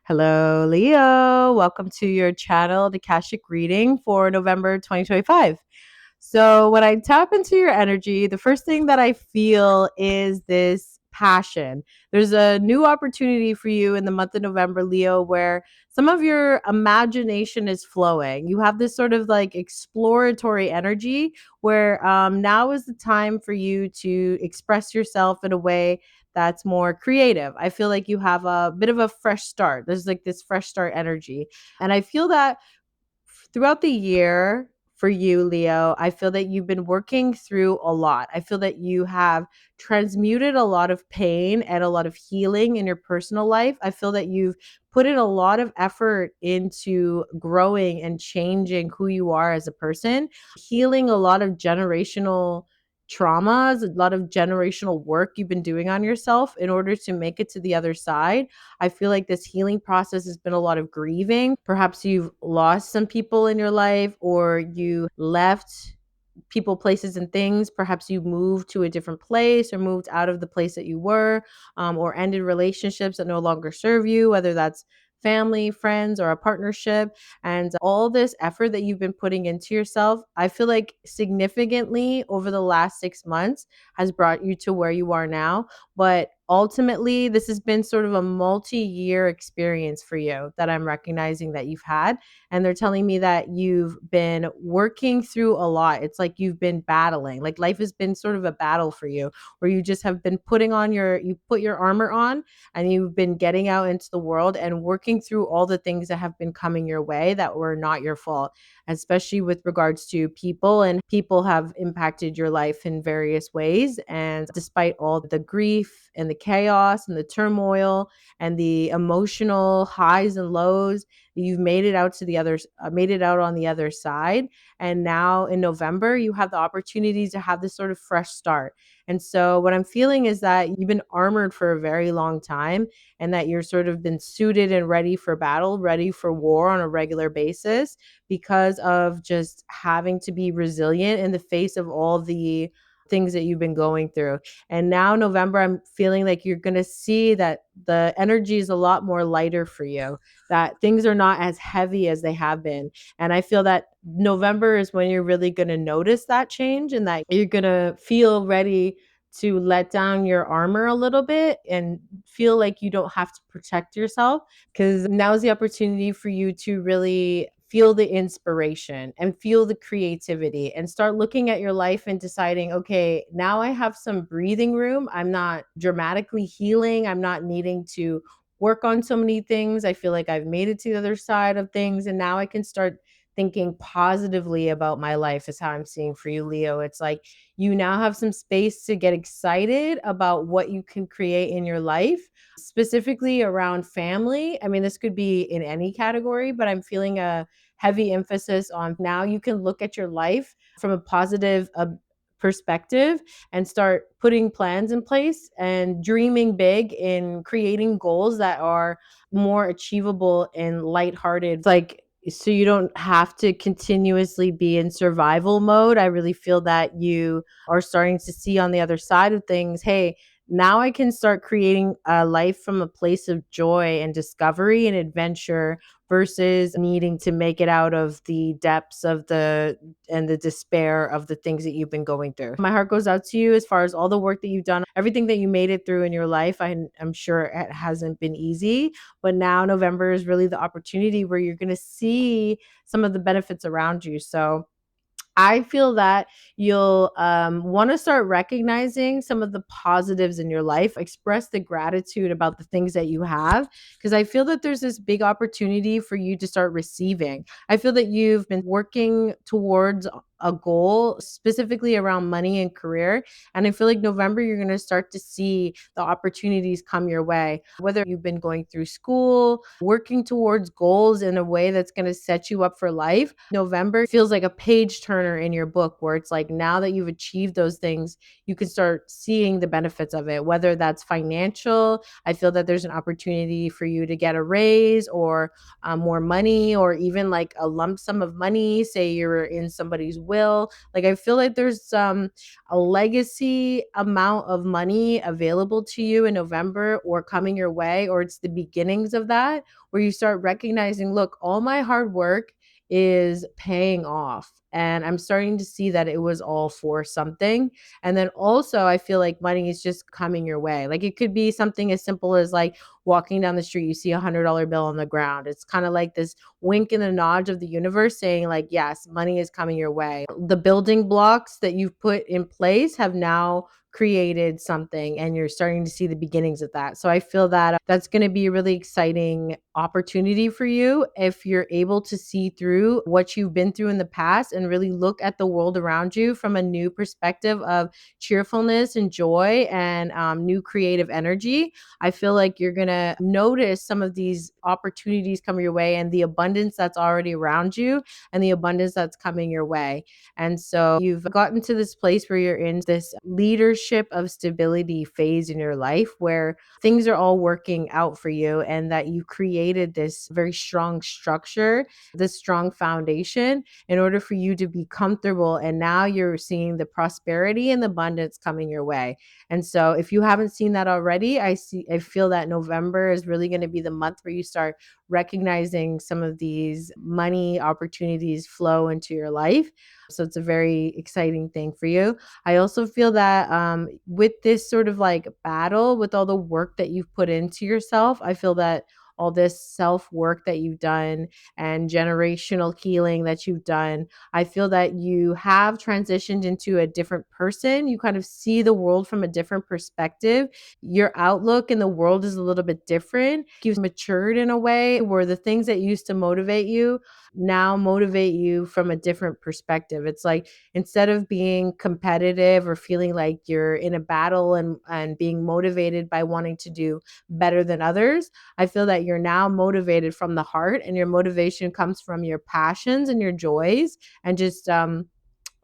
Hello, Leo. Welcome to your channel, the Akashic reading for November 2025. So, when I tap into your energy, the first thing that I feel is this passion. There's a new opportunity for you in the month of November, Leo, where some of your imagination is flowing. You have this sort of like exploratory energy where now is the time for you to express yourself in a way that's more creative. I feel like you have a bit of a fresh start. There's like this fresh start energy. And I feel that throughout the year for you, Leo, I feel that you've been working through a lot. I feel that you have transmuted a lot of pain and a lot of healing in your personal life. I feel that you've put in a lot of effort into growing and changing who you are as a person, healing a lot of generational traumas, a lot of generational work you've been doing on yourself in order to make it to the other side. I feel like this healing process has been a lot of grieving. Perhaps you've lost some people in your life or you left people, places, and things. Perhaps you moved to a different place or moved out of the place that you were, or ended relationships that no longer serve you, whether that's family, friends, or a partnership. And all this effort that you've been putting into yourself, I feel like significantly over the last 6 months has brought you to where you are now. But ultimately, this has been sort of a multi-year experience for you that I'm recognizing that you've had, and they're telling me that you've been working through a lot. It's like you've been battling. Like life has been sort of a battle for you where you just have been you put your armor on and you've been getting out into the world and working through all the things that have been coming your way that were not your fault, especially with regards to people, and people have impacted your life in various ways. And despite all the grief and the chaos and the turmoil and the emotional highs and lows, you've made it out to the others, made it out on the other side. And now in November, you have the opportunity to have this sort of fresh start. And so what I'm feeling is that you've been armored for a very long time, and that you're sort of been suited and ready for battle, ready for war on a regular basis, because of just having to be resilient in the face of all the things that you've been going through. And now November, I'm feeling like you're going to see that the energy is a lot more lighter for you, that things are not as heavy as they have been. And I feel that November is when you're really going to notice that change, and that you're going to feel ready to let down your armor a little bit and feel like you don't have to protect yourself, because now is the opportunity for you to really feel the inspiration and feel the creativity and start looking at your life and deciding, okay, now I have some breathing room. I'm not dramatically healing. I'm not needing to work on so many things. I feel like I've made it to the other side of things. And now I can start thinking positively about my life, is how I'm seeing for you, Leo. It's like you now have some space to get excited about what you can create in your life, specifically around family. I mean, this could be in any category, but I'm feeling a heavy emphasis on now you can look at your life from a positive perspective and start putting plans in place and dreaming big in creating goals that are more achievable and lighthearted. Like, so you don't have to continuously be in survival mode. I really feel that you are starting to see on the other side of things, hey, now I can start creating a life from a place of joy and discovery and adventure versus needing to make it out of the depths of the despair of the things that you've been going through. My heart goes out to you as far as all the work that you've done, everything that you made it through in your life. I'm sure it hasn't been easy, but now November is really the opportunity where you're going to see some of the benefits around you. So I feel that you'll want to start recognizing some of the positives in your life, express the gratitude about the things that you have, because I feel that there's this big opportunity for you to start receiving. I feel that you've been working towards a goal specifically around money and career. And I feel like November, you're going to start to see the opportunities come your way, whether you've been going through school, working towards goals in a way that's going to set you up for life. November feels like a page turner in your book where it's like now that you've achieved those things, you can start seeing the benefits of it, whether that's financial. I feel that there's an opportunity for you to get a raise or more money, or even like a lump sum of money. Say you're in somebody's will. Like I feel like there's a legacy amount of money available to you in November or coming your way, or it's the beginnings of that where you start recognizing, look, all my hard work is paying off. And I'm starting to see that it was all for something. And then also, I feel like money is just coming your way. Like it could be something as simple as like walking down the street, you see $100 bill on the ground. It's kind of like this wink and a nod of the universe saying, like, yes, money is coming your way. The building blocks that you've put in place have now created something and you're starting to see the beginnings of that. So I feel that that's going to be a really exciting opportunity for you if you're able to see through what you've been through in the past and really look at the world around you from a new perspective of cheerfulness and joy and new creative energy. I feel like you're going to notice some of these opportunities coming your way and the abundance that's already around you and the abundance that's coming your way. And so you've gotten to this place where you're in this leadership of stability phase in your life where things are all working out for you and that you created this very strong structure, this strong foundation in order for you to be comfortable. And now you're seeing the prosperity and the abundance coming your way. And so if you haven't seen that already, I feel that November is really going to be the month where you start recognizing some of these money opportunities flow into your life. So it's a very exciting thing for you. I also feel that with this sort of like battle, with all the work that you've put into yourself, I feel that all this self work that you've done and generational healing that you've done, I feel that you have transitioned into a different person. You kind of see the world from a different perspective. Your outlook in the world is a little bit different. You've matured in a way where the things that used to motivate you now motivate you from a different perspective. It's like instead of being competitive or feeling like you're in a battle and being motivated by wanting to do better than others, I feel that you're now motivated from the heart and your motivation comes from your passions and your joys and just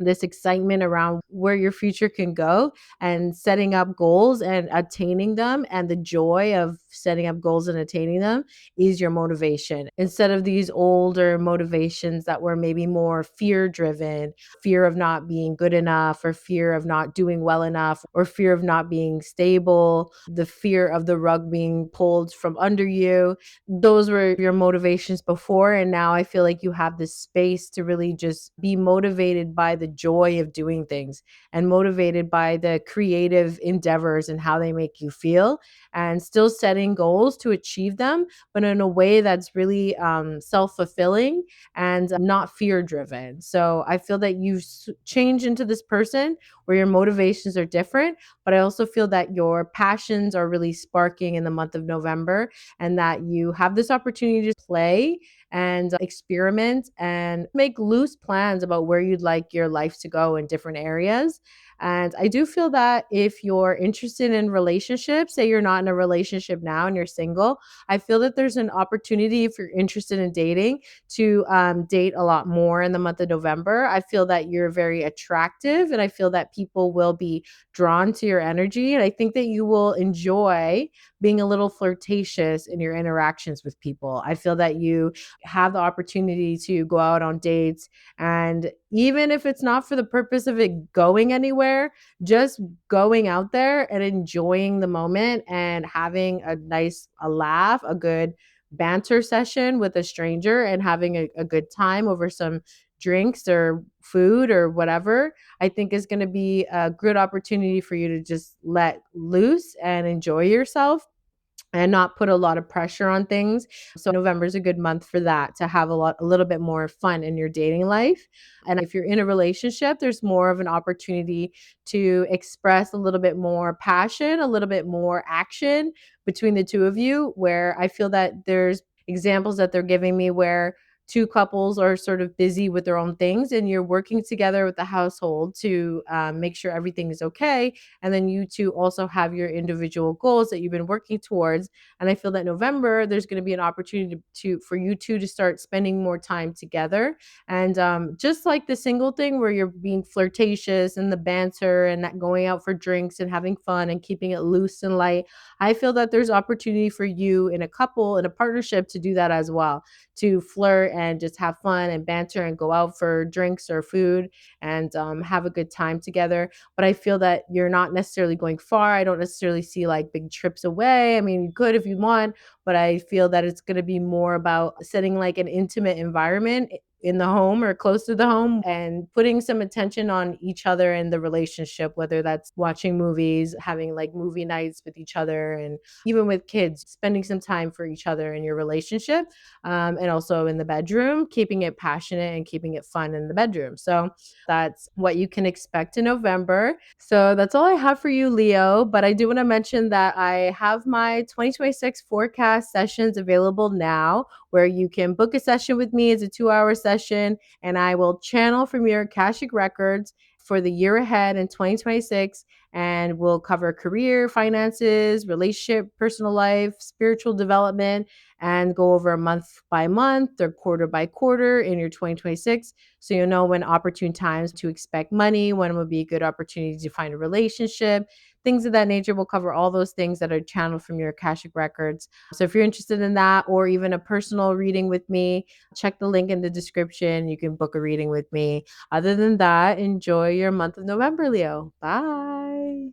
this excitement around where your future can go and setting up goals and attaining them. And the joy of setting up goals and attaining them is your motivation instead of these older motivations that were maybe more fear driven, fear of not being good enough, or fear of not doing well enough, or fear of not being stable, the fear of the rug being pulled from under you. Those were your motivations before. And now I feel like you have this space to really just be motivated by the joy of doing things and motivated by the creative endeavors and how they make you feel, and still setting goals to achieve them, but in a way that's really self-fulfilling and not fear driven. So I feel that you change into this person where your motivations are different, but I also feel that your passions are really sparking in the month of November and that you have this opportunity to play and experiment and make loose plans about where you'd like your life to go in different areas. And I do feel that if you're interested in relationships, say you're not in a relationship now and you're single, I feel that there's an opportunity if you're interested in dating to date a lot more in the month of November. I feel that you're very attractive and I feel that people will be drawn to your energy. And I think that you will enjoy being a little flirtatious in your interactions with people. I feel that you have the opportunity to go out on dates. And even if it's not for the purpose of it going anywhere, just going out there and enjoying the moment and having a laugh, a good banter session with a stranger and having a good time over some drinks or food or whatever, I think is going to be a good opportunity for you to just let loose and enjoy yourself and not put a lot of pressure on things. So November is a good month for that, to have a little bit more fun in your dating life. And if you're in a relationship, there's more of an opportunity to express a little bit more passion, a little bit more action between the two of you, where I feel that there's examples that they're giving me where two couples are sort of busy with their own things and you're working together with the household to make sure everything is okay, and then you two also have your individual goals that you've been working towards. And I feel that November there's going to be an opportunity for you two to start spending more time together. And just like the single thing where you're being flirtatious and the banter and that going out for drinks and having fun and keeping it loose and light, I feel that there's opportunity for you in a couple in a partnership to do that as well, to flirt and just have fun and banter and go out for drinks or food and have a good time together. But I feel that you're not necessarily going far. I don't necessarily see like big trips away. I mean, you could if you want, but I feel that it's going to be more about setting like an intimate environment in the home or close to the home and putting some attention on each other and the relationship, whether that's watching movies, having like movie nights with each other, and even with kids, spending some time for each other in your relationship, and also in the bedroom, keeping it passionate and keeping it fun in the bedroom. So that's what you can expect in November. So that's all I have for you, Leo. But I do want to mention that I have my 2026 forecast sessions available now, where you can book a session with me. It's a 2-hour session, and I will channel from your Akashic Records for the year ahead in 2026. And we'll cover career, finances, relationship, personal life, spiritual development, and go over month by month or quarter by quarter in your 2026. So you'll know when opportune times to expect money, when would be a good opportunity to find a relationship, things of that nature. We'll cover all those things that are channeled from your Akashic Records. So if you're interested in that or even a personal reading with me, check the link in the description. You can book a reading with me. Other than that, enjoy your month of November, Leo. Bye.